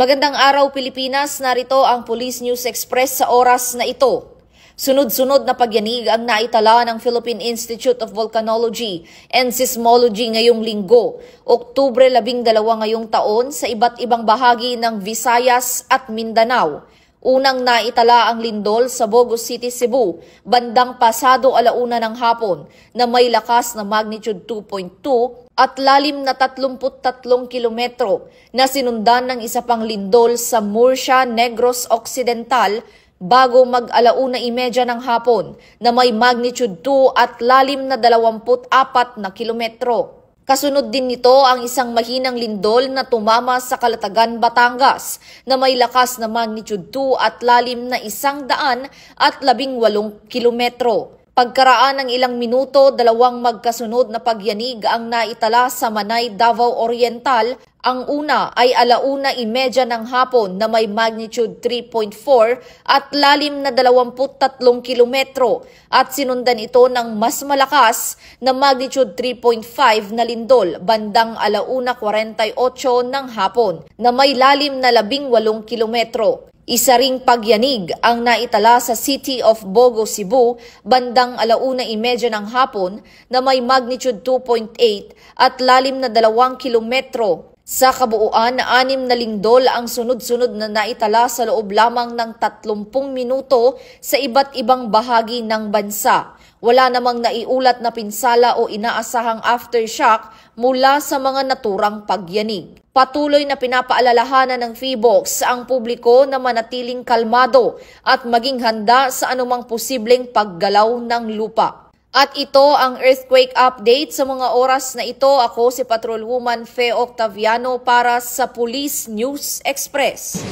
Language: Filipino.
Magandang araw Pilipinas, narito ang Police News Express sa oras na ito. Sunod-sunod na pagyanig ang naitala ng Philippine Institute of Volcanology and Seismology ngayong linggo, Oktubre 12 ngayong taon sa iba't ibang bahagi ng Visayas at Mindanao. Unang naitala ang lindol sa Bogo City, Cebu, bandang pasado 1:00 ng hapon na may lakas na magnitude 2.2 at lalim na 33 kilometro na sinundan ng isa pang lindol sa Murcia, Negros Occidental bago mag-1:30 ng hapon na may magnitude 2 at lalim na 24 na kilometro. Kasunod din nito ang isang mahinang lindol na tumama sa Calatagan, Batangas na may lakas na magnitude 2 at lalim na 118 kilometro. Pagkaraan ng ilang minuto, dalawang magkasunod na pagyanig ang naitala sa Manay, Davao Oriental. Ang una ay 1:30 ng hapon na may magnitude 3.4 at lalim na 23 kilometro at sinundan ito ng mas malakas na magnitude 3.5 na lindol bandang 1:48 ng hapon na may lalim na 18 kilometro. Isa ring pagyanig ang naitala sa City of Bogo, Cebu, bandang 1:30 ng hapon na may magnitude 2.8 at lalim na 2 kilometro. Sa kabuuan, 6 na lindol ang sunod-sunod na naitala sa loob lamang ng 30 minuto sa iba't ibang bahagi ng bansa. Wala namang naiulat na pinsala o inaasahang aftershock mula sa mga naturang pagyanig. Patuloy na pinapaalalahanan ng PHIVOLCS ang publiko na manatiling kalmado at maging handa sa anumang posibleng paggalaw ng lupa. At ito ang earthquake update sa mga oras na ito. Ako si Patrolwoman Fe Octaviano para sa Police News Express.